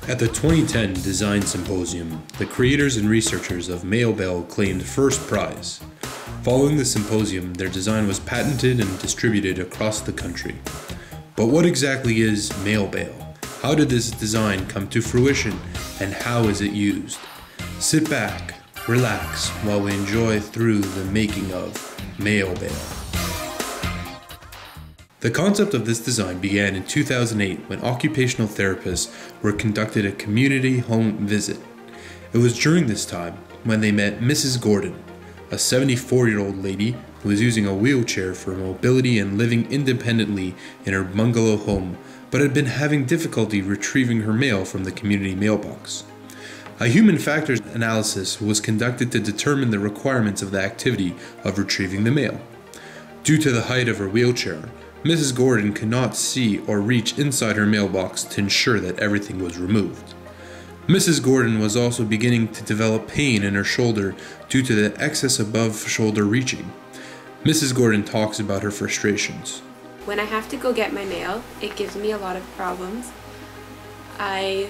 At the 2010 Design Symposium, the creators and researchers of MailBell claimed first prize. Following the symposium, their design was patented and distributed across the country. But what exactly is MailBell? How did this design come to fruition, and how is it used? Sit back, relax, while we enjoy through the making of MailBell. The concept of this design began in 2008 when occupational therapists were conducted a community home visit. It was during this time when they met Mrs. Gordon, a 74-year-old lady who was using a wheelchair for mobility and living independently in her bungalow home, but had been having difficulty retrieving her mail from the community mailbox. A human factors analysis was conducted to determine the requirements of the activity of retrieving the mail. Due to the height of her wheelchair, Mrs. Gordon could not see or reach inside her mailbox to ensure that everything was removed. Mrs. Gordon was also beginning to develop pain in her shoulder due to the excess above shoulder reaching. Mrs. Gordon talks about her frustrations. When I have to go get my mail, it gives me a lot of problems. I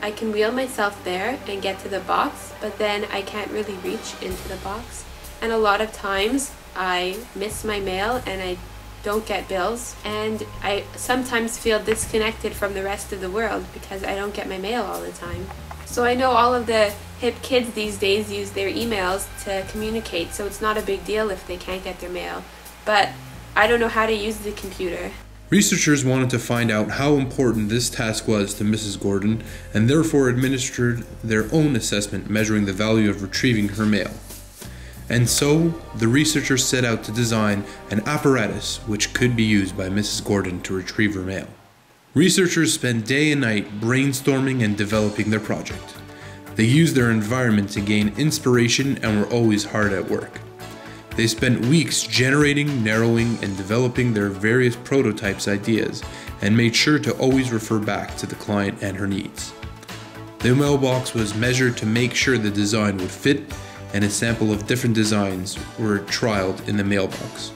can wheel myself there and get to the box, but then I can't really reach into the box. And a lot of times I miss my mail and I don't get bills, and I sometimes feel disconnected from the rest of the world because I don't get my mail all the time. So I know all of the hip kids these days use their emails to communicate, so it's not a big deal if they can't get their mail, but I don't know how to use the computer. Researchers wanted to find out how important this task was to Mrs. Gordon and therefore administered their own assessment measuring the value of retrieving her mail. And so, the researchers set out to design an apparatus which could be used by Mrs. Gordon to retrieve her mail. Researchers spent day and night brainstorming and developing their project. They used their environment to gain inspiration and were always hard at work. They spent weeks generating, narrowing, and developing their various prototypes ideas and made sure to always refer back to the client and her needs. The mailbox was measured to make sure the design would fit, and a sample of different designs were trialed in the mailbox.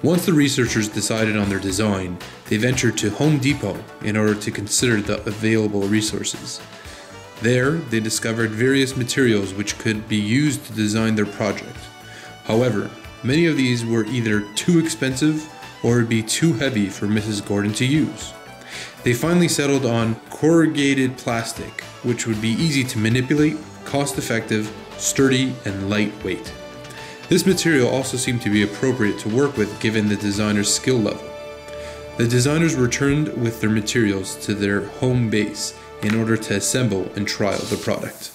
Once the researchers decided on their design, they ventured to Home Depot in order to consider the available resources. There, they discovered various materials which could be used to design their project. However, many of these were either too expensive or would be too heavy for Mrs. Gordon to use. They finally settled on corrugated plastic, which would be easy to manipulate, cost-effective, sturdy, and lightweight. This material also seemed to be appropriate to work with given the designer's skill level. The designers returned with their materials to their home base in order to assemble and trial the product.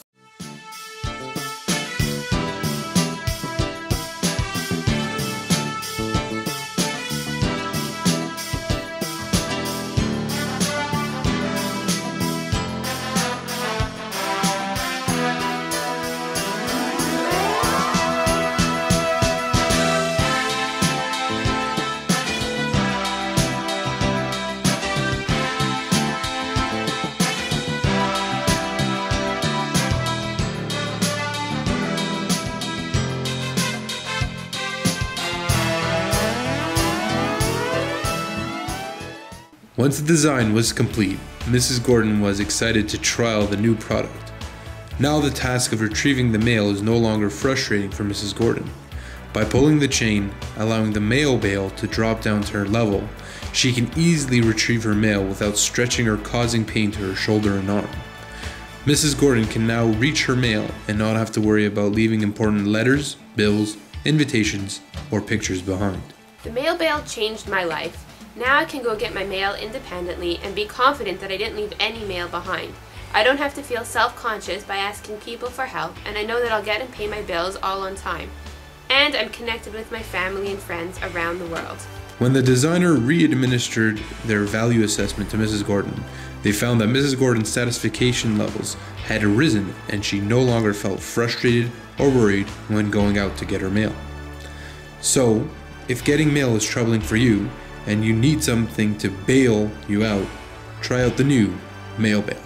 Once the design was complete, Mrs. Gordon was excited to trial the new product. Now the task of retrieving the mail is no longer frustrating for Mrs. Gordon. By pulling the chain, allowing the mail bale to drop down to her level, she can easily retrieve her mail without stretching or causing pain to her shoulder and arm. Mrs. Gordon can now reach her mail and not have to worry about leaving important letters, bills, invitations, or pictures behind. The mail bale changed my life. Now I can go get my mail independently and be confident that I didn't leave any mail behind. I don't have to feel self-conscious by asking people for help, and I know that I'll get and pay my bills all on time. And I'm connected with my family and friends around the world. When the designer re-administered their value assessment to Mrs. Gordon, they found that Mrs. Gordon's satisfaction levels had risen and she no longer felt frustrated or worried when going out to get her mail. So, if getting mail is troubling for you, and you need something to bail you out, try out the new MailBell.